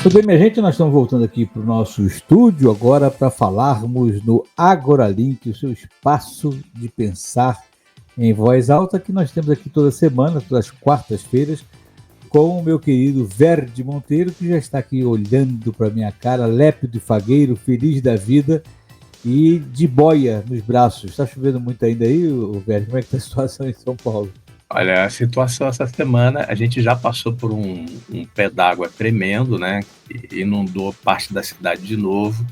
Tudo bem, minha gente? Nós estamos voltando aqui para o nosso estúdio agora para falarmos no AgoraLink, o seu espaço de pensar em voz alta, que nós temos aqui toda semana, todas as quartas-feiras, com o meu querido Verde Monteiro, que já está aqui olhando para minha cara, lépido e fagueiro, feliz da vida e de boia nos braços. Está chovendo muito ainda aí, Verde? Como é que está a situação em São Paulo? Olha, a situação essa semana, a gente já passou por um pé d'água tremendo, né? Que inundou parte da cidade de novo.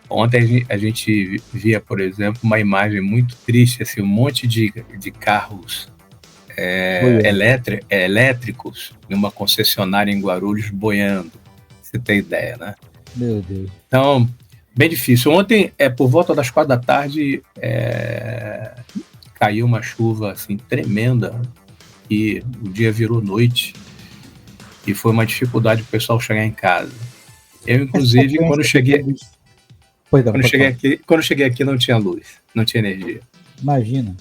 Ontem a gente via, por exemplo, uma imagem muito triste, assim, um monte de carros elétricos em uma concessionária em Guarulhos boiando. Você tem ideia, né? Meu Deus. Então, bem difícil. Ontem, por volta das 4 da tarde, caiu uma chuva assim tremenda e o dia virou noite e foi uma dificuldade para o pessoal chegar em casa. Eu, inclusive, quando cheguei aqui não tinha luz, não tinha energia. Imagina.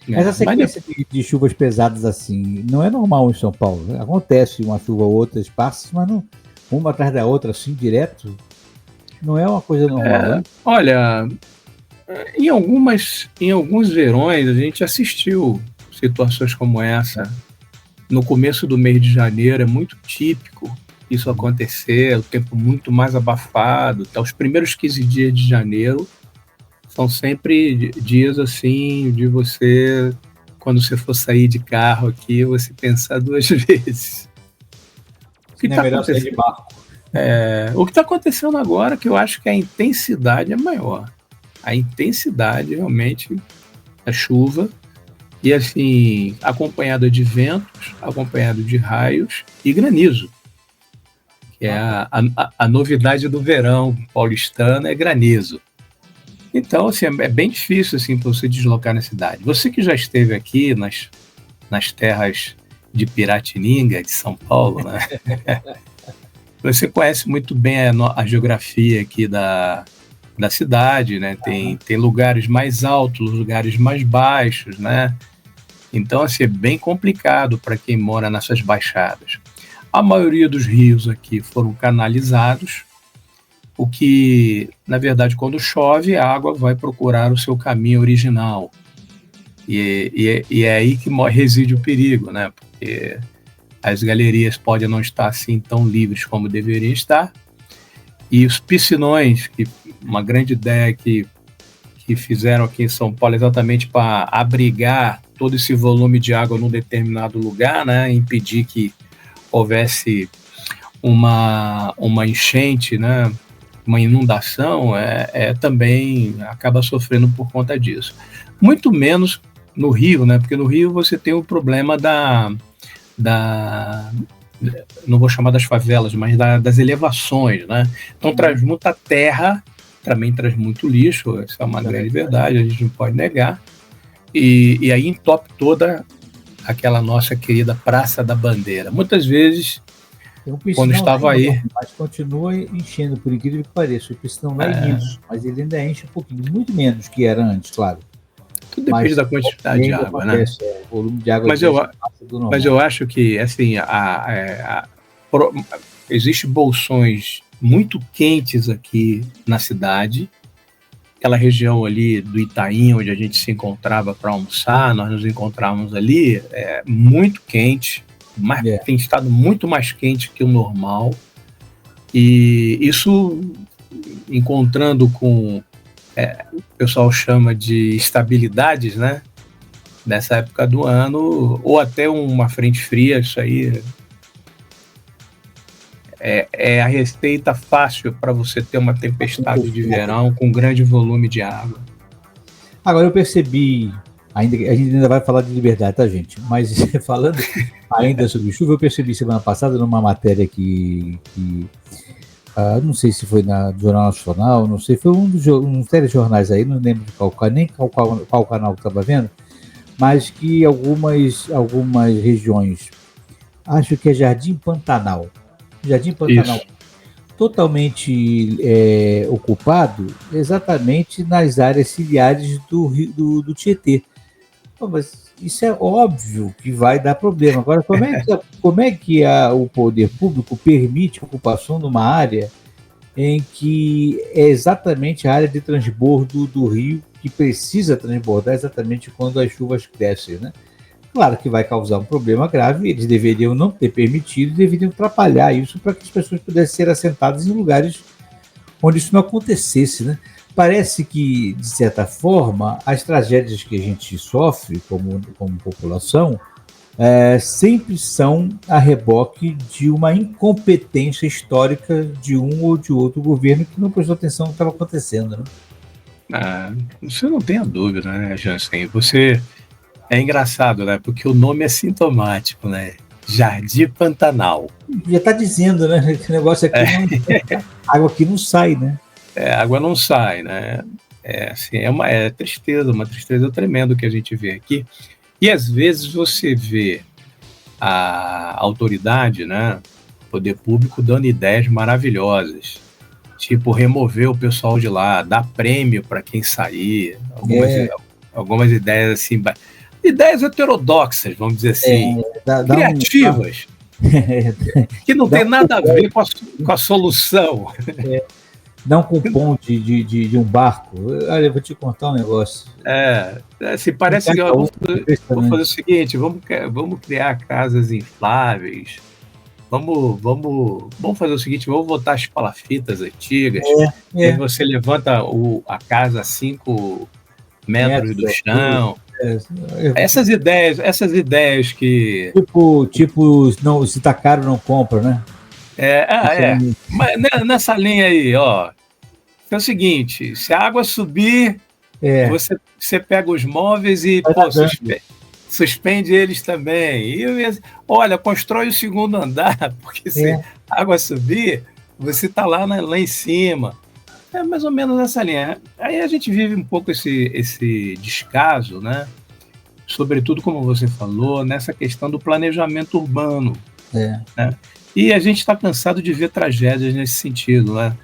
Essa sequência de chuvas pesadas assim não é normal em São Paulo, né? Acontece uma chuva ou outra, espaços, mas não, uma atrás da outra assim direto, não é uma coisa normal, né? Olha, em alguns verões a gente assistiu situações como essa. No começo do mês de janeiro é muito típico isso acontecer, o tempo muito mais abafado. Até os primeiros 15 dias de janeiro são sempre dias assim de você, quando você for sair de carro aqui, você pensar 2 vezes. O que está acontecendo? O que está acontecendo agora, que eu acho que a intensidade é maior. A intensidade realmente da chuva e assim, acompanhada de ventos, acompanhado de raios e granizo, que é a novidade do verão paulistano, é granizo. Então, assim, é bem difícil assim, para você deslocar na cidade. Você que já esteve aqui nas terras de Piratininga, de São Paulo, né? Você conhece muito bem a geografia aqui da cidade, né? Tem lugares mais altos, lugares mais baixos, né? Então, assim, é bem complicado para quem mora nessas baixadas. A maioria dos rios aqui foram canalizados, o que, na verdade, quando chove, a água vai procurar o seu caminho original. E é aí que reside o perigo, né? Porque as galerias podem não estar assim tão livres como deveriam estar, e os piscinões, que uma grande ideia que fizeram aqui em São Paulo exatamente para abrigar todo esse volume de água num determinado lugar, né, impedir que houvesse uma enchente, né, uma inundação, também acaba sofrendo por conta disso. Muito menos no Rio, né, porque no Rio você tem o problema não vou chamar das favelas, mas das elevações, né? Então traz muita terra, também traz muito lixo, essa é uma grande verdade, a gente não pode negar, e aí entope toda aquela nossa querida Praça da Bandeira. Muitas vezes, quando estava aí... Mas continua enchendo, por incrível que pareça, o piscinão não é imenso, mas ele ainda enche um pouquinho, muito menos que era antes, claro. Tudo depende da quantidade de água, acontece, né? O volume de água mas eu acho que, assim, existem bolsões muito quentes aqui na cidade, aquela região ali do Itaim, onde a gente se encontrava para almoçar, nós nos encontrávamos ali, muito quente, tem estado muito mais quente que o normal, e isso encontrando com, o pessoal chama de estabilidades, né? Nessa época do ano, ou até uma frente fria, isso aí é a receita fácil para você ter uma tempestade de verão com grande volume de água. Agora eu percebi, a gente ainda vai falar de liberdade, tá, gente? Mas falando ainda sobre chuva, eu percebi semana passada numa matéria que não sei se foi na Jornal Nacional, não sei, foi um telejornais aí, não lembro de qual canal que estava vendo, mas que algumas regiões, acho que é Jardim Pantanal, isso, totalmente ocupado exatamente nas áreas ciliares do Tietê. Pô, mas isso é óbvio que vai dar problema. Agora, como é que o poder público permite a ocupação de uma área em que é exatamente a área de transbordo do rio que precisa transbordar exatamente quando as chuvas crescem, né? Claro que vai causar um problema grave, eles deveriam não ter permitido, deveriam atrapalhar isso para que as pessoas pudessem ser assentadas em lugares onde isso não acontecesse, né? Parece que, de certa forma, as tragédias que a gente sofre como população sempre são a reboque de uma incompetência histórica de um ou de outro governo que não prestou atenção no que estava acontecendo, né? Você não tem a dúvida, né, Jansen? Você é engraçado, né? Porque o nome é sintomático, né? Jardim Pantanal. Já está dizendo, né? Esse negócio aqui, água aqui não sai, né? A água não sai, né? Assim, é tristeza, uma tristeza tremenda que a gente vê aqui. E às vezes você vê a autoridade, né, o poder público, dando ideias maravilhosas, tipo remover o pessoal de lá, dar prêmio para quem sair, algumas ideias assim, ideias heterodoxas, vamos dizer assim, criativas, que não tem nada a ver com a solução. Dá um cupom de um barco. Olha, eu vou te contar um negócio. Assim, parece que vou fazer o seguinte, vamos criar casas infláveis, vamos fazer o seguinte, vamos botar as palafitas antigas, aí você levanta a casa a 5 metros do chão. Essas ideias que... Tipo, não, se tá caro, não compra, né? Mas nessa linha aí, ó, é o seguinte, se a água subir, você pega os móveis e suspende eles também. E, olha, constrói o segundo andar, porque se a água subir, você está lá em cima. É mais ou menos nessa linha. Aí a gente vive um pouco esse descaso, né? Sobretudo, como você falou, nessa questão do planejamento urbano. Né? E a gente está cansado de ver tragédias nesse sentido, né?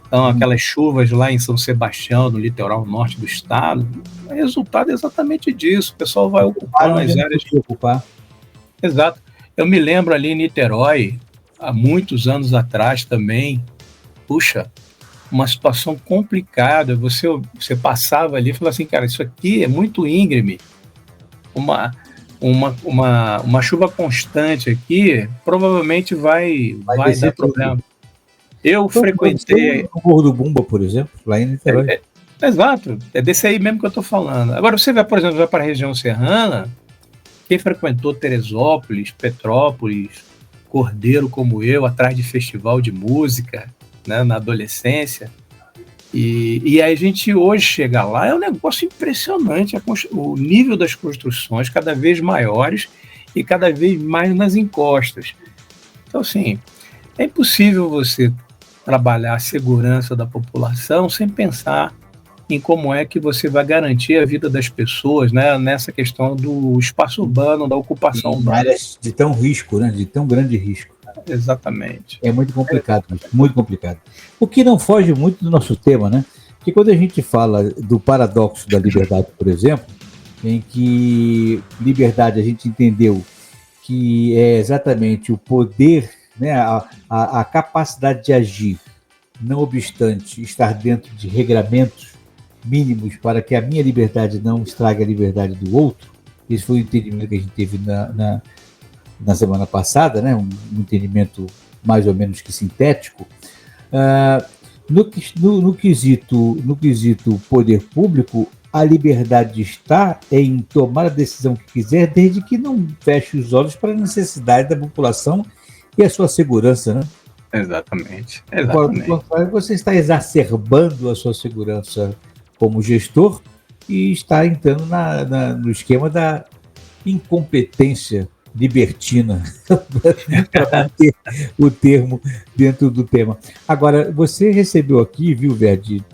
Então, aquelas chuvas lá em São Sebastião, no litoral norte do estado, é resultado exatamente disso. O pessoal vai ocupar as áreas. Exato. Eu me lembro ali em Niterói, há muitos anos atrás também, puxa, uma situação complicada. Você passava ali e falava assim, cara, isso aqui é muito íngreme. Uma chuva constante aqui provavelmente vai dar problema. Eu frequentei o Morro do Bumba, por exemplo, lá em Niterói. Exato, é desse aí mesmo que eu estou falando. Agora, você vai, por exemplo, para a região serrana, quem frequentou Teresópolis, Petrópolis, Cordeiro como eu, atrás de festival de música, né, na adolescência, e aí a gente hoje chega lá, é um negócio impressionante, o nível das construções cada vez maiores e cada vez mais nas encostas. Então, assim, é impossível você trabalhar a segurança da população sem pensar em como é que você vai garantir a vida das pessoas, né, nessa questão do espaço urbano, da ocupação urbana. Áreas de tão risco, né, de tão grande risco. Exatamente. É muito complicado, muito complicado. O que não foge muito do nosso tema, né? Porque quando a gente fala do paradoxo da liberdade, por exemplo, em que liberdade a gente entendeu que é exatamente o poder, né, a capacidade de agir, não obstante estar dentro de regramentos mínimos para que a minha liberdade não estrague a liberdade do outro. Esse foi o entendimento que a gente teve na semana passada, né? Um entendimento mais ou menos que sintético. No quesito poder público, a liberdade está em tomar a decisão que quiser, desde que não feche os olhos para a necessidade da população e a sua segurança, né? Exatamente. Você está exacerbando a sua segurança como gestor e está entrando no esquema da incompetência libertina, para manter o termo dentro do tema. Agora, você recebeu aqui, viu, Verdi,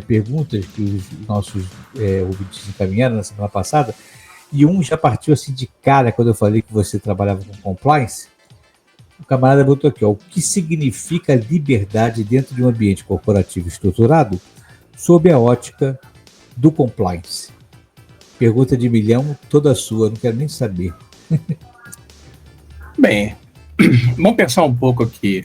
perguntas que os nossos ouvintes encaminharam na semana passada, e um já partiu assim de cara quando eu falei que você trabalhava com compliance. O camarada botou aqui, ó, o que significa liberdade dentro de um ambiente corporativo estruturado sob a ótica do compliance? Pergunta de milhão, toda sua, não quero nem saber. Bem, vamos pensar um pouco aqui.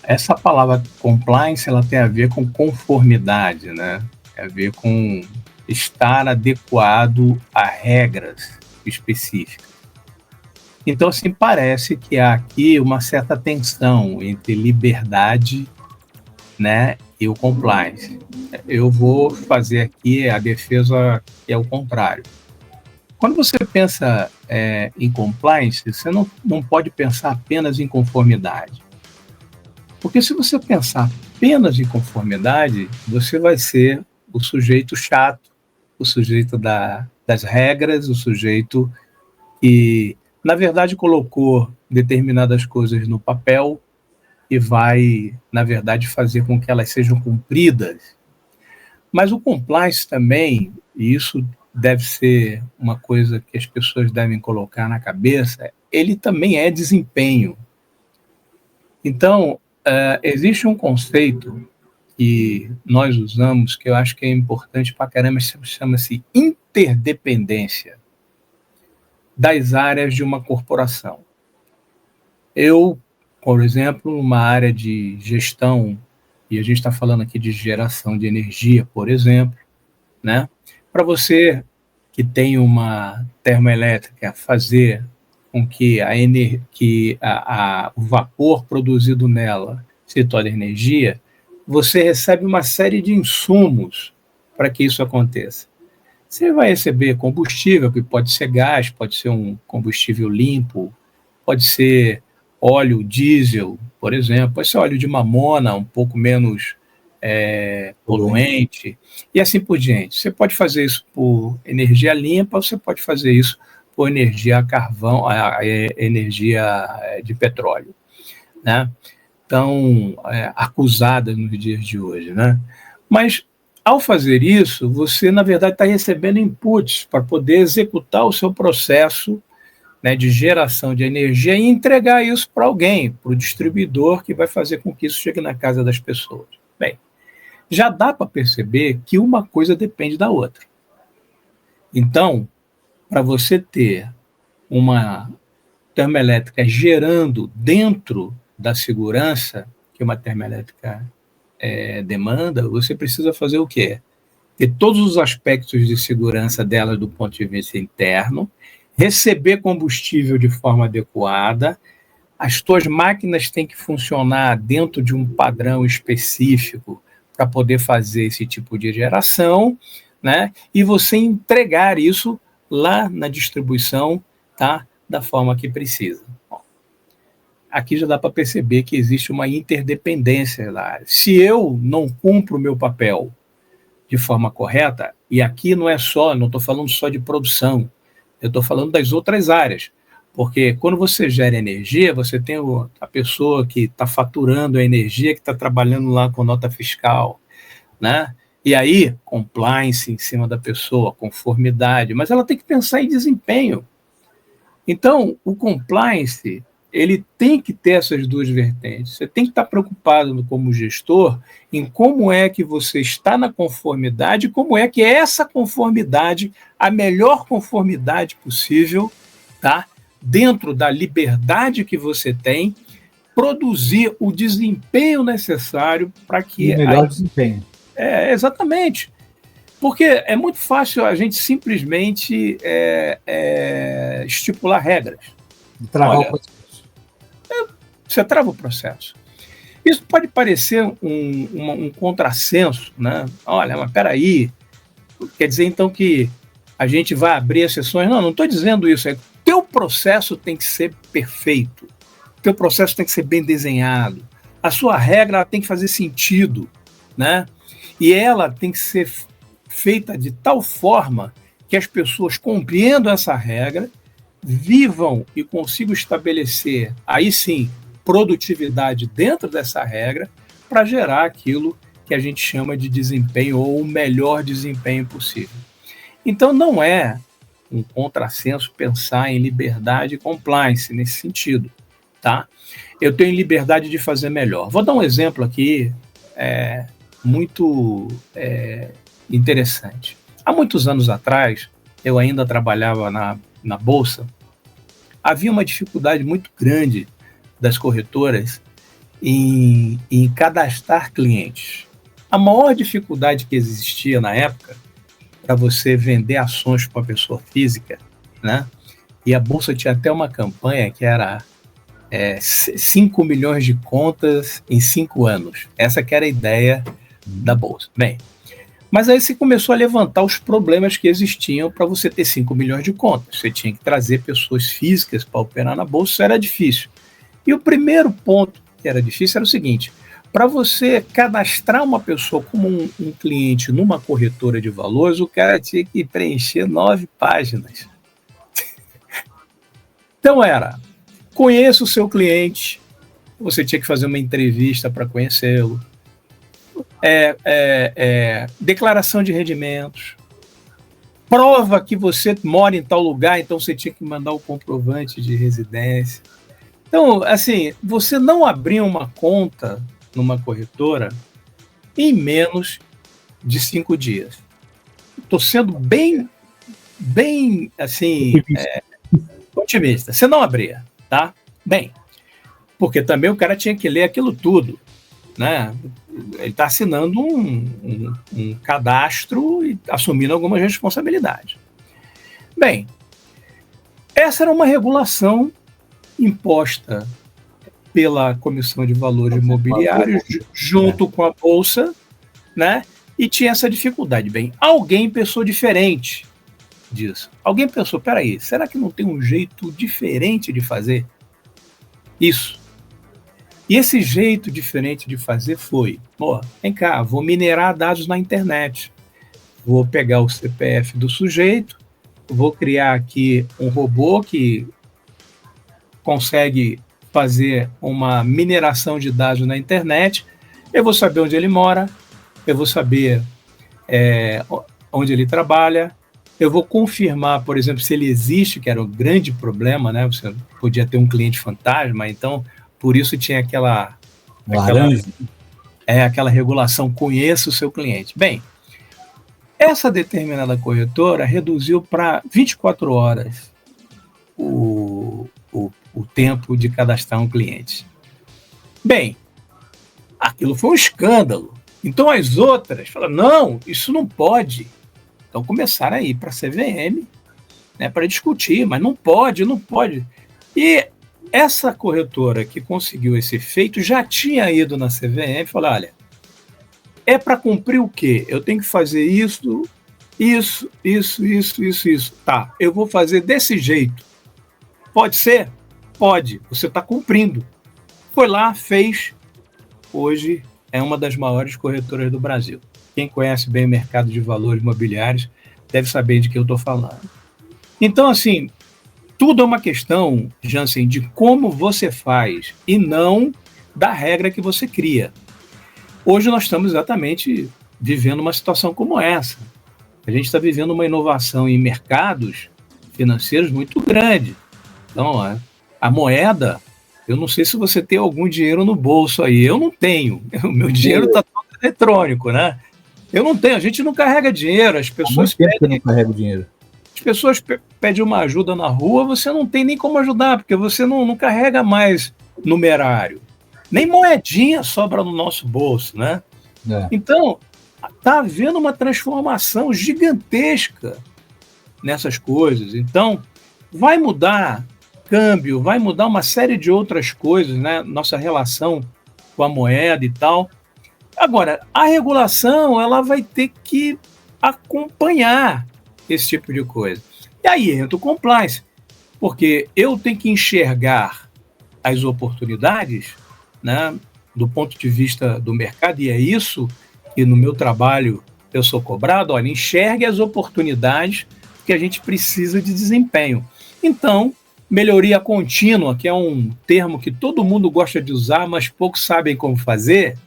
Essa palavra compliance, ela tem a ver com conformidade, né? Tem a ver com estar adequado a regras específicas. Então, assim, parece que há aqui uma certa tensão entre liberdade, né, e o compliance. Eu vou fazer aqui a defesa que é o contrário. Quando você pensa em compliance, você não pode pensar apenas em conformidade. Porque se você pensar apenas em conformidade, você vai ser o sujeito chato, o sujeito das regras, o sujeito que, na verdade, colocou determinadas coisas no papel e vai, na verdade, fazer com que elas sejam cumpridas. Mas o compliance também, e isso deve ser uma coisa que as pessoas devem colocar na cabeça, ele também é desempenho. Então, existe um conceito que nós usamos, que eu acho que é importante pra caramba, chama-se interdependência das áreas de uma corporação. Eu, por exemplo, numa área de gestão, e a gente está falando aqui de geração de energia, por exemplo, né? Para você que tem uma termoelétrica, fazer com que, o vapor produzido nela se torne energia, você recebe uma série de insumos para que isso aconteça. Você vai receber combustível, que pode ser gás, pode ser um combustível limpo, pode ser óleo diesel, por exemplo, pode ser óleo de mamona, um pouco menos poluente, e assim por diante. Você pode fazer isso por energia limpa, ou você pode fazer isso por energia a carvão, energia de petróleo, né? Tão acusada nos dias de hoje, né? Mas, ao fazer isso, você, na verdade, está recebendo inputs para poder executar o seu processo, né, de geração de energia e entregar isso para alguém, para o distribuidor, que vai fazer com que isso chegue na casa das pessoas. Bem, já dá para perceber que uma coisa depende da outra. Então, para você ter uma termoelétrica gerando dentro da segurança que uma termoelétrica demanda, você precisa fazer o quê? Ter todos os aspectos de segurança dela do ponto de vista interno, receber combustível de forma adequada, as tuas máquinas têm que funcionar dentro de um padrão específico para poder fazer esse tipo de geração, né? E você entregar isso lá na distribuição, tá? Da forma que precisa. Bom, aqui já dá para perceber que existe uma interdependência da área. Se eu não cumpro o meu papel de forma correta, e aqui não estou falando só de produção, eu estou falando das outras áreas, porque quando você gera energia, você tem a pessoa que está faturando a energia, que está trabalhando lá com nota fiscal, né? E aí, compliance em cima da pessoa, conformidade, mas ela tem que pensar em desempenho. Então, o compliance, ele tem que ter essas duas vertentes. Você tem que estar preocupado como gestor em como é que você está na conformidade, como é que essa conformidade, a melhor conformidade possível, tá? Dentro da liberdade que você tem, produzir o desempenho necessário para que... O melhor desempenho. Exatamente. Porque é muito fácil a gente simplesmente estipular regras. Travar o processo. Você trava o processo. Isso pode parecer um contrassenso, né? Olha, mas peraí, quer dizer então que a gente vai abrir as sessões? Não estou dizendo isso. Teu processo tem que ser perfeito. Teu processo tem que ser bem desenhado. A sua regra tem que fazer sentido, né? E ela tem que ser feita de tal forma que as pessoas compreendam essa regra, vivam e consigam estabelecer, aí sim, produtividade dentro dessa regra para gerar aquilo que a gente chama de desempenho ou o melhor desempenho possível. Então, não é um contrassenso pensar em liberdade e compliance nesse sentido, tá? Eu tenho liberdade de fazer melhor. Vou dar um exemplo aqui muito interessante. há muitos anos atrás, eu ainda trabalhava na Bolsa, havia uma dificuldade muito grande das corretoras em cadastrar clientes. A maior dificuldade que existia na época para você vender ações para uma pessoa física, né? E a Bolsa tinha até uma campanha que era 5 milhões de contas em 5 anos. Essa que era a ideia da Bolsa. Bem, mas aí você começou a levantar os problemas que existiam para você ter 5 milhões de contas. Você tinha que trazer pessoas físicas para operar na Bolsa, isso era difícil. E o primeiro ponto que era difícil era o seguinte: para você cadastrar uma pessoa como um cliente numa corretora de valores, o cara tinha que preencher 9 páginas. Então conheça o seu cliente, você tinha que fazer uma entrevista para conhecê-lo, declaração de rendimentos, prova que você mora em tal lugar, então você tinha que mandar o comprovante de residência. Então, assim, você não abria uma conta numa corretora em menos de 5 dias. Estou sendo bem assim, otimista. Você não abria, tá? Bem, porque também o cara tinha que ler aquilo tudo, né? Ele está assinando um cadastro e assumindo algumas responsabilidades. Bem, essa era uma regulação imposta pela Comissão de Valores Imobiliários junto com a Bolsa, né? E tinha essa dificuldade. Bem, alguém pensou diferente disso. Alguém pensou, peraí, será que não tem um jeito diferente de fazer isso? E esse jeito diferente de fazer foi, vem cá, vou minerar dados na internet, vou pegar o CPF do sujeito, vou criar aqui um robô que consegue fazer uma mineração de dados na internet, eu vou saber onde ele mora, eu vou saber onde ele trabalha, eu vou confirmar, por exemplo, se ele existe, que era um grande problema, né? Você podia ter um cliente fantasma, então, por isso tinha aquela regulação, conheça o seu cliente. Bem, essa determinada corretora reduziu para 24 horas o tempo de cadastrar um cliente. Bem, aquilo foi um escândalo. Então as outras falaram, não, isso não pode. Então começaram a ir para a CVM, né, para discutir, mas não pode. E essa corretora que conseguiu esse feito já tinha ido na CVM e falou, olha, é para cumprir o quê? Eu tenho que fazer isso. Tá, eu vou fazer desse jeito. Pode ser? Pode, você está cumprindo. Foi lá, fez. Hoje é uma das maiores corretoras do Brasil. Quem conhece bem o mercado de valores imobiliários deve saber de que eu estou falando. Então, assim, tudo é uma questão, Jansen, de como você faz e não da regra que você cria. Hoje nós estamos exatamente vivendo uma situação como essa. A gente está vivendo uma inovação em mercados financeiros muito grande. Então, a moeda, eu não sei se você tem algum dinheiro no bolso aí. Eu não tenho. O meu dinheiro está todo eletrônico, né? Eu não tenho. A gente não carrega dinheiro. As pessoas pedem, não carrega dinheiro. As pessoas pedem uma ajuda na rua, você não tem nem como ajudar, porque você não carrega mais numerário. Nem moedinha sobra no nosso bolso, né? Então, está havendo uma transformação gigantesca nessas coisas. Então, vai mudar câmbio, vai mudar uma série de outras coisas, né? Nossa relação com a moeda e tal. Agora, a regulação ela vai ter que acompanhar esse tipo de coisa. E aí entra o compliance, porque eu tenho que enxergar as oportunidades, né, do ponto de vista do mercado, e é isso que no meu trabalho eu sou cobrado, olha, enxergue as oportunidades que a gente precisa de desempenho. Então, melhoria contínua, que é um termo que todo mundo gosta de usar, mas poucos sabem como fazer,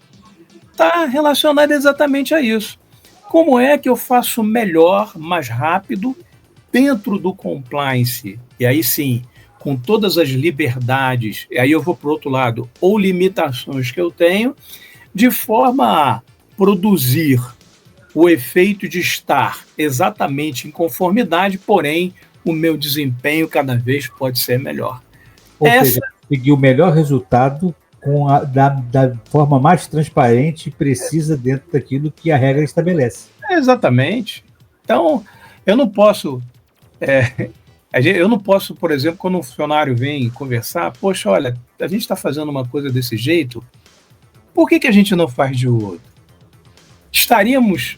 está relacionado exatamente a isso. Como é que eu faço melhor, mais rápido, dentro do compliance? E aí sim, com todas as liberdades, e aí eu vou para o outro lado, ou limitações que eu tenho, de forma a produzir o efeito de estar exatamente em conformidade, porém o meu desempenho cada vez pode ser melhor. Ou seja, conseguir o melhor resultado da forma mais transparente e precisa dentro daquilo que a regra estabelece. Exatamente. Então, eu não posso, por exemplo, quando um funcionário vem conversar, poxa, olha, a gente está fazendo uma coisa desse jeito, por que a gente não faz de outro? Estaríamos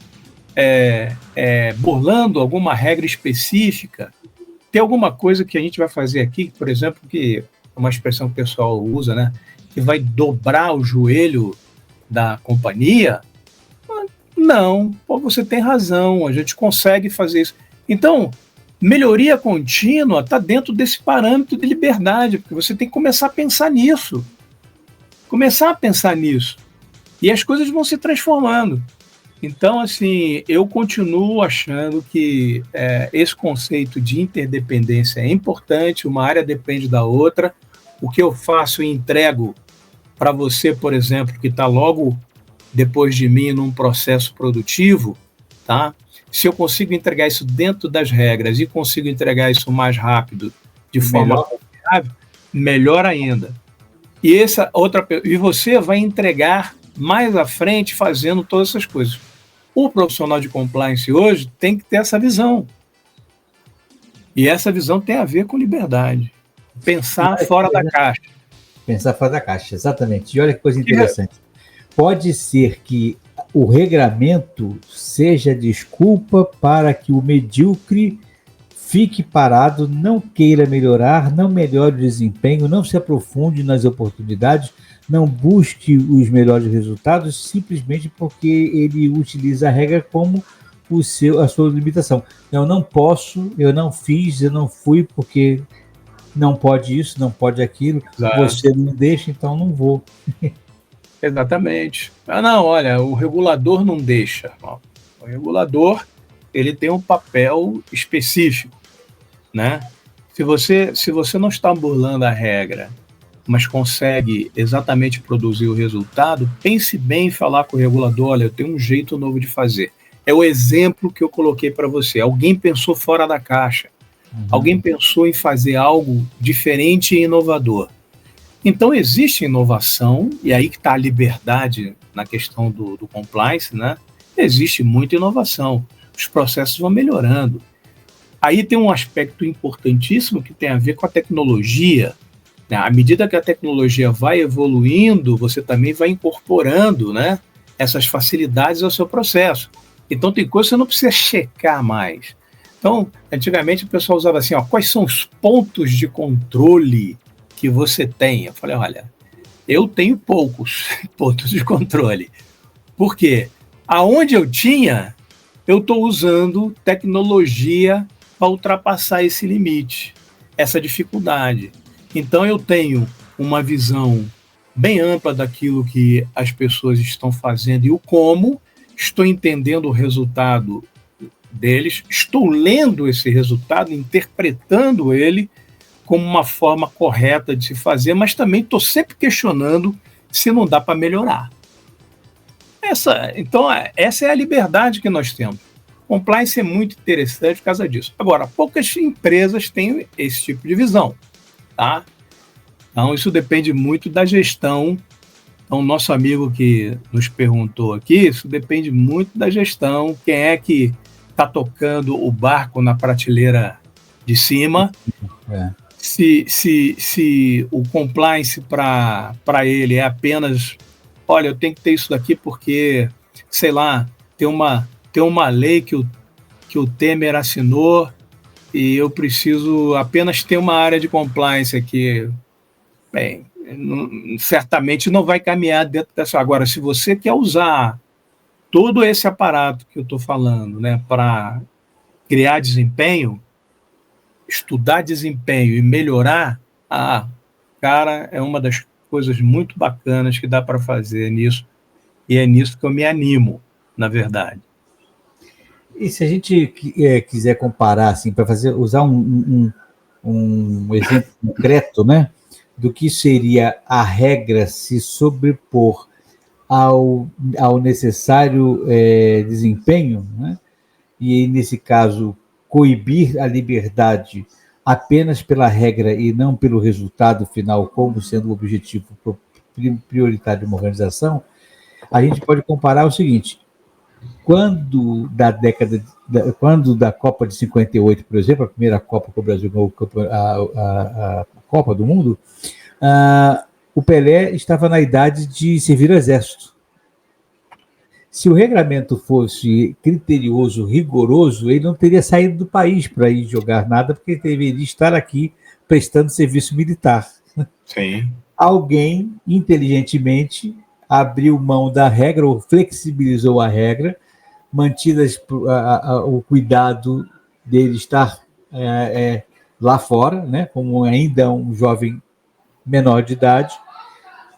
burlando alguma regra específica? Tem alguma coisa que a gente vai fazer aqui, por exemplo, que é uma expressão que o pessoal usa, né? Que vai dobrar o joelho da companhia? Não, pô, você tem razão, a gente consegue fazer isso. Então, melhoria contínua está dentro desse parâmetro de liberdade, porque você tem que começar a pensar nisso. E as coisas vão se transformando. Então, assim, eu continuo achando que esse conceito de interdependência é importante, uma área depende da outra. O que eu faço e entrego para você, por exemplo, que está logo depois de mim num processo produtivo, tá? Se eu consigo entregar isso dentro das regras e consigo entregar isso mais rápido, de forma confiável, melhor ainda. E você vai entregar mais à frente fazendo todas essas coisas. O profissional de compliance hoje tem que ter essa visão. E essa visão tem a ver com liberdade. Pensar fora da caixa. Pensar fora da caixa, exatamente. E olha que coisa interessante. Pode ser que o regramento seja desculpa para que o medíocre fique parado, não queira melhorar, não melhore o desempenho, não se aprofunde nas oportunidades, não busque os melhores resultados, simplesmente porque ele utiliza a regra como a sua limitação. Eu não posso, eu não fiz, eu não fui porque não pode isso, não pode aquilo, você não deixa, então não vou. Exatamente. Não, olha, o regulador não deixa. O regulador, ele tem um papel específico, né? Se você não está burlando a regra, mas consegue exatamente produzir o resultado, pense bem em falar com o regulador, olha, eu tenho um jeito novo de fazer. É o exemplo que eu coloquei para você. Alguém pensou fora da caixa. Alguém pensou em fazer algo diferente e inovador. Então, existe inovação, e aí que está a liberdade na questão do compliance, né? Existe muita inovação. Os processos vão melhorando. Aí tem um aspecto importantíssimo que tem a ver com a tecnologia. À medida que a tecnologia vai evoluindo, você também vai incorporando, né, essas facilidades ao seu processo. Então, tem coisas que você não precisa checar mais. Então, antigamente o pessoal usava assim, quais são os pontos de controle que você tem? Eu falei, olha, eu tenho poucos pontos de controle. Por quê? Aonde eu tinha, eu estou usando tecnologia para ultrapassar esse limite, essa dificuldade. Então, eu tenho uma visão bem ampla daquilo que as pessoas estão fazendo e o como, estou entendendo o resultado deles, estou lendo esse resultado, interpretando ele como uma forma correta de se fazer, mas também estou sempre questionando se não dá para melhorar. Então, essa é a liberdade que nós temos. Compliance é muito interessante por causa disso. Agora, poucas empresas têm esse tipo de visão, tá? Então, isso depende muito da gestão. Então, nosso amigo que nos perguntou aqui, isso depende muito da gestão. Quem é que está tocando o barco na prateleira de cima? Se o compliance para ele é apenas, olha, eu tenho que ter isso daqui porque, sei lá, tem uma lei que o Temer assinou e eu preciso apenas ter uma área de compliance aqui. Bem, certamente não vai caminhar dentro dessa. Agora, se você quer usar todo esse aparato que eu estou falando, né, para criar desempenho, estudar desempenho e melhorar, cara, é uma das coisas muito bacanas que dá para fazer nisso, e é nisso que eu me animo, na verdade. E se a gente quiser comparar, assim, para usar um exemplo concreto, né, do que seria a regra se sobrepor ao necessário desempenho, né? E, nesse caso, coibir a liberdade apenas pela regra e não pelo resultado final, como sendo o objetivo prioritário de uma organização, a gente pode comparar o seguinte: quando da Copa de 58, por exemplo, a primeira Copa que o Brasil ganhou, a Copa do Mundo, o Pelé estava na idade de servir o exército. Se o regulamento fosse criterioso, rigoroso, ele não teria saído do país para ir jogar nada, porque ele deveria estar aqui prestando serviço militar. Sim. Alguém, inteligentemente, abriu mão da regra, ou flexibilizou a regra, mantidas o cuidado dele estar lá fora, né, como ainda um jovem menor de idade.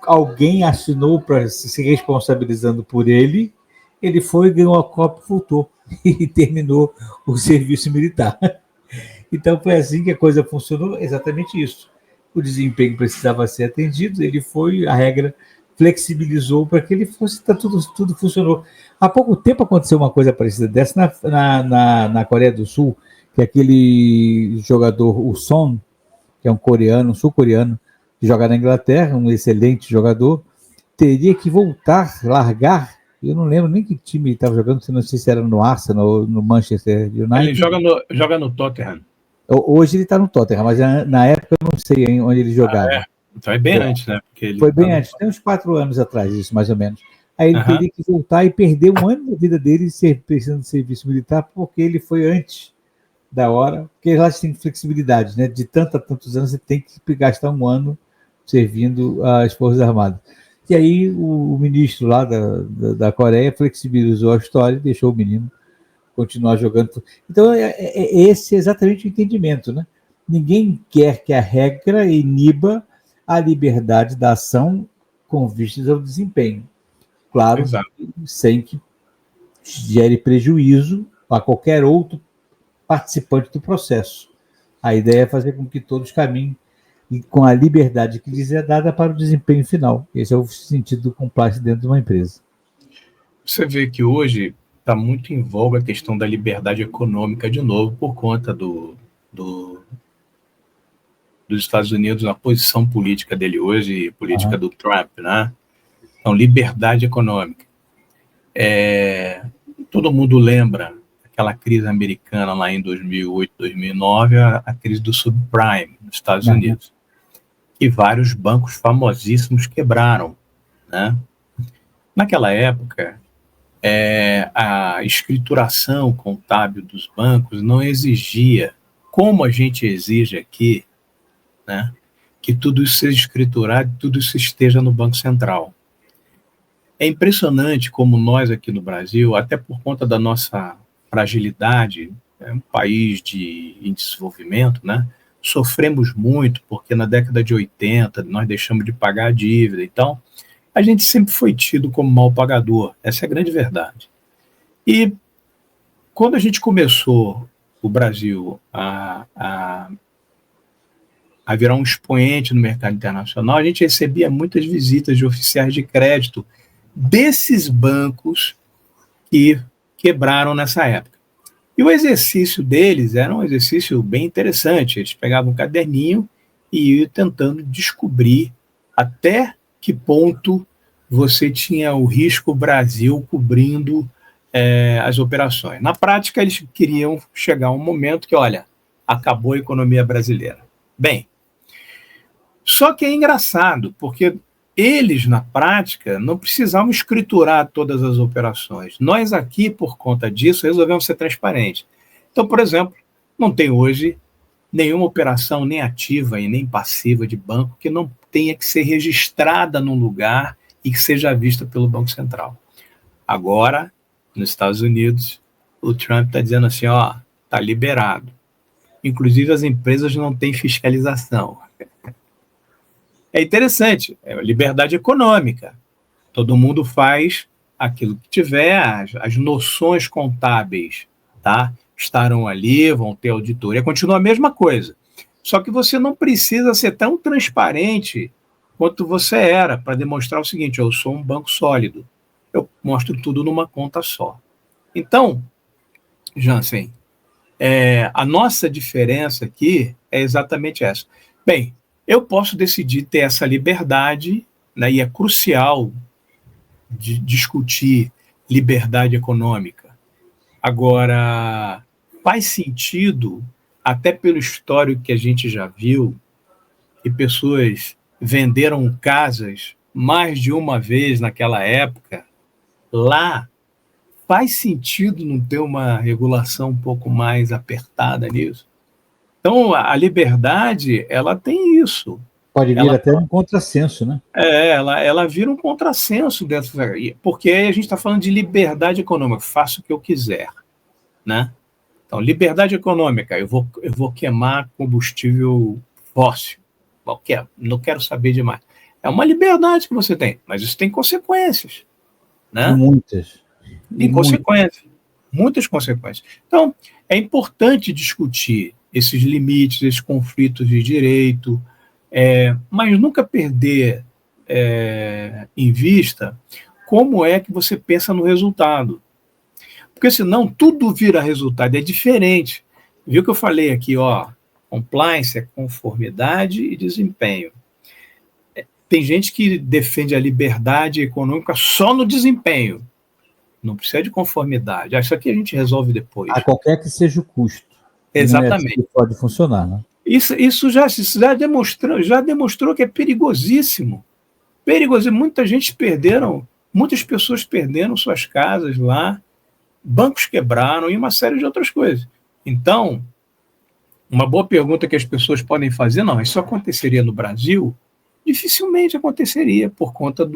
Alguém assinou para se responsabilizando por ele, ele foi, ganhou a Copa e voltou, e terminou o serviço militar. Então foi assim que a coisa funcionou, exatamente isso. O desempenho precisava ser atendido, ele foi, a regra flexibilizou para que ele fosse, tudo funcionou. Há pouco tempo aconteceu uma coisa parecida dessa na Coreia do Sul, que aquele jogador, o Son, que é um coreano, um sul-coreano, que joga na Inglaterra, um excelente jogador, teria que voltar, largar. Eu não lembro nem que time ele estava jogando, não sei se era no Arsenal ou no Manchester United. Ele joga no Tottenham. Hoje ele está no Tottenham, mas na época eu não sei onde ele jogava. Então é bem antes, né? Porque ele foi bem antes, tem uns 4 anos atrás, isso mais ou menos. Aí ele teria que voltar e perder um ano da vida dele precisando de serviço militar, porque ele foi antes da hora, porque lá tem flexibilidade, né? De tantos anos você tem que gastar um ano servindo as Forças Armadas. E aí o ministro lá da Coreia flexibilizou a história e deixou o menino continuar jogando. Então, esse é exatamente o entendimento, né? Ninguém quer que a regra iniba a liberdade da ação com vistas ao desempenho. Claro, sem que gere prejuízo a qualquer outro participante do processo. A ideia é fazer com que todos caminhem com a liberdade que lhes é dada para o desempenho final. Esse é o sentido do compliance dentro de uma empresa. Você vê que hoje está muito em voga a questão da liberdade econômica de novo, por conta dos Estados Unidos, na posição política dele hoje, política do Trump, né? Então, liberdade econômica. Todo mundo lembra aquela crise americana lá em 2008, 2009, a crise do subprime nos Estados Unidos. E vários bancos famosíssimos quebraram, né? Naquela época, a escrituração contábil dos bancos não exigia, como a gente exige aqui, né, que tudo isso seja escriturado, tudo isso esteja no Banco Central. É impressionante como nós aqui no Brasil, até por conta da nossa fragilidade, é um país em desenvolvimento, né, sofremos muito, porque na década de 80 nós deixamos de pagar a dívida. Então, a gente sempre foi tido como mal pagador. Essa é a grande verdade. E quando a gente começou, o Brasil, a virar um expoente no mercado internacional, a gente recebia muitas visitas de oficiais de crédito desses bancos que quebraram nessa época. E o exercício deles era um exercício bem interessante. Eles pegavam um caderninho e iam tentando descobrir até que ponto você tinha o risco Brasil cobrindo as operações. Na prática, eles queriam chegar a um momento que, olha, acabou a economia brasileira. Bem, só que é engraçado, porque eles, na prática, não precisavam escriturar todas as operações. Nós aqui, por conta disso, resolvemos ser transparentes. Então, por exemplo, não tem hoje nenhuma operação, nem ativa e nem passiva de banco que não tenha que ser registrada num lugar e que seja vista pelo Banco Central. Agora, nos Estados Unidos, o Trump está dizendo assim, ó, está liberado. Inclusive, as empresas não têm fiscalização. É interessante, é liberdade econômica. Todo mundo faz aquilo que tiver, as noções contábeis, tá? Estarão ali, vão ter auditoria, continua a mesma coisa. Só que você não precisa ser tão transparente quanto você era, para demonstrar o seguinte: eu sou um banco sólido, eu mostro tudo numa conta só. Então, Jansen, a nossa diferença aqui é exatamente essa. Bem, eu posso decidir ter essa liberdade, né, e é crucial de discutir liberdade econômica. Agora, faz sentido, até pelo histórico que a gente já viu, que pessoas venderam casas mais de uma vez naquela época. Lá, faz sentido não ter uma regulação um pouco mais apertada nisso? Então, a liberdade, ela tem isso. Pode vir até um contrassenso, né? Ela vira um contrassenso dentro, porque aí a gente está falando de liberdade econômica, faço o que eu quiser, né? Então, liberdade econômica, eu vou queimar combustível fóssil, não quero saber demais. É uma liberdade que você tem, mas isso tem consequências, né? Muitas. Tem consequências, muitas consequências. Então, é importante discutir esses limites, esses conflitos de direito, mas nunca perder em vista como é que você pensa no resultado. Porque senão tudo vira resultado, é diferente. Viu que eu falei aqui, compliance é conformidade e desempenho. Tem gente que defende a liberdade econômica só no desempenho. Não precisa de conformidade. Isso aqui a gente resolve depois. A qualquer que seja o custo. Exatamente. Não é assim que pode funcionar, né? Isso já demonstrou que é perigosíssimo. Perigosíssimo. Muitas pessoas perderam suas casas lá, bancos quebraram e uma série de outras coisas. Então, uma boa pergunta que as pessoas podem fazer, não, isso aconteceria no Brasil? Dificilmente aconteceria por conta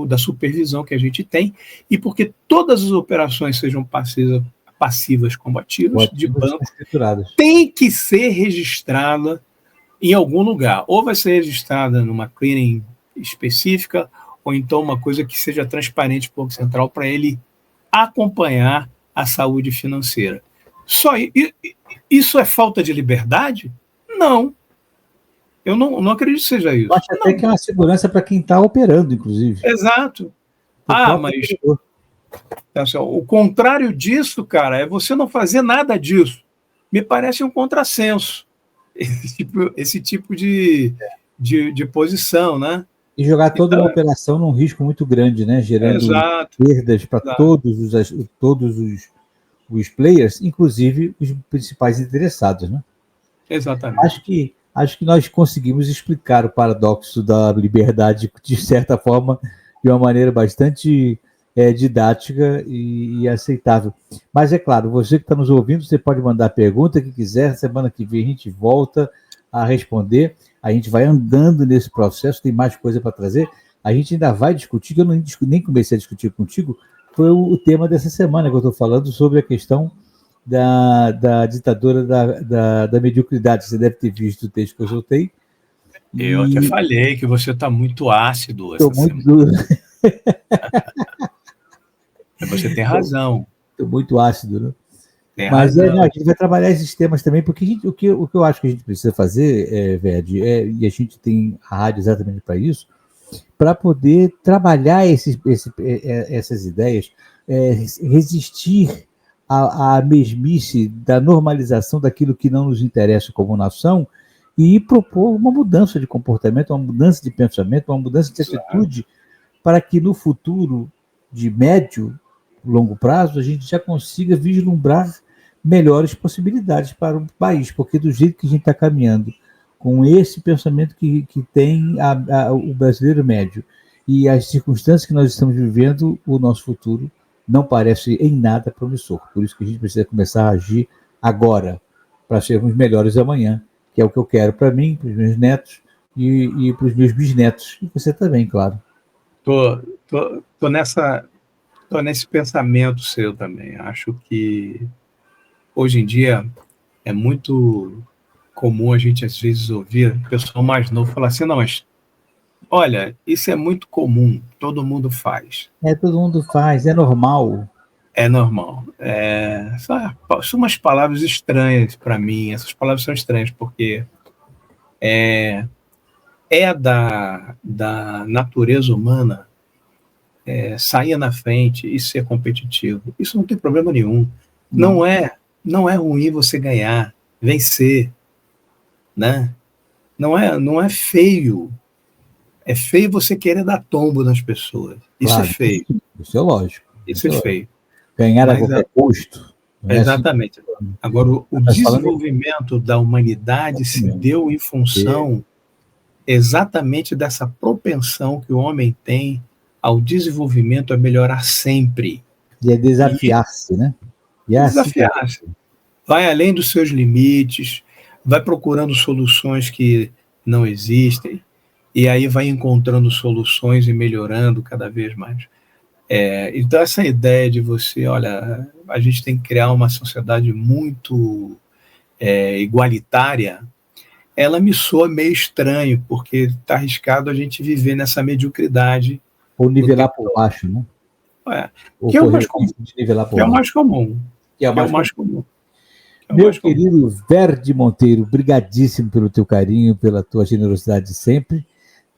da supervisão que a gente tem e porque todas as operações sejam passivas como ativas de banco tem que ser registrada em algum lugar. Ou vai ser registrada numa clearing específica, ou então uma coisa que seja transparente para o Banco Central para ele acompanhar a saúde financeira. Isso é falta de liberdade? Não. Eu não acredito que seja isso. Eu acho até que é uma segurança para quem está operando, inclusive. Exato. Mas assim, o contrário disso, cara, é você não fazer nada disso. Me parece um contrassenso. Esse tipo de posição, né? E jogar toda uma operação num risco muito grande, né? Gerando perdas para todos os players, inclusive os principais interessados, né? Exatamente. Acho que nós conseguimos explicar o paradoxo da liberdade, de certa forma, de uma maneira bastante didática e aceitável. Mas é claro, você que está nos ouvindo, você pode mandar a pergunta que quiser, semana que vem a gente volta a responder, a gente vai andando nesse processo, tem mais coisa para trazer, a gente ainda vai discutir, que eu nem comecei a discutir contigo, foi o tema dessa semana que eu estou falando sobre a questão da ditadura da mediocridade. Você deve ter visto o texto que eu soltei. Eu até falei que você está muito ácido essa semana. Você tem razão. Estou muito ácido, né? Mas a gente vai trabalhar esses temas também, porque o que eu acho que a gente precisa fazer, Verde, e a gente tem a rádio exatamente para isso, para poder trabalhar essas ideias, resistir à mesmice da normalização daquilo que não nos interessa como nação e propor uma mudança de comportamento, uma mudança de pensamento, uma mudança de atitude, para que no futuro de médio, longo prazo, a gente já consiga vislumbrar melhores possibilidades para o país, porque do jeito que a gente está caminhando, com esse pensamento que tem o brasileiro médio e as circunstâncias que nós estamos vivendo, o nosso futuro não parece em nada promissor. Por isso que a gente precisa começar a agir agora, para sermos melhores amanhã, que é o que eu quero para mim, para os meus netos e para os meus bisnetos. E você também, claro. Tô nesse pensamento seu também. Acho que hoje em dia é muito comum a gente às vezes ouvir o pessoal mais novo falar assim, não, mas olha, isso é muito comum, todo mundo faz. Todo mundo faz, é normal. É normal. São umas palavras estranhas para mim, essas palavras são estranhas, porque é da natureza humana sair na frente e ser competitivo. Isso não tem problema nenhum. Não é ruim você ganhar, vencer, né? Não é feio. É feio você querer dar tombo nas pessoas. Isso Claro, é feio. Isso é lógico. Isso é feio. Ganhar a Mas, qualquer custo. exatamente. Agora, o desenvolvimento da humanidade se deu em função exatamente dessa propensão que o homem tem ao desenvolvimento, a melhorar sempre. E é desafiar-se, né? Desafiar-se. Vai além dos seus limites, vai procurando soluções que não existem, e aí vai encontrando soluções e melhorando cada vez mais. Então, essa ideia de você, olha, a gente tem que criar uma sociedade muito igualitária, ela me soa meio estranho, porque está arriscado a gente viver nessa mediocridade. Ou nivelar por baixo, né? Que é o mais comum. Que é o mais comum. Meu querido Verde Monteiro, brigadíssimo pelo teu carinho, pela tua generosidade de sempre.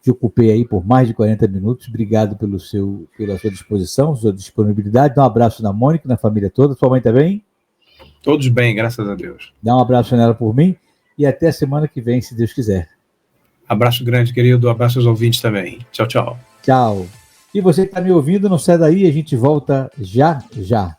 Te ocupei aí por mais de 40 minutos. Obrigado pela sua disposição, sua disponibilidade. Dá um abraço na Mônica, na família toda. Sua mãe tá bem? Todos bem, graças a Deus. Dá um abraço nela por mim e até a semana que vem, se Deus quiser. Abraço grande, querido. Abraço aos ouvintes também. Tchau, tchau. Tchau. E você que está me ouvindo, não sai daí, a gente volta já, já.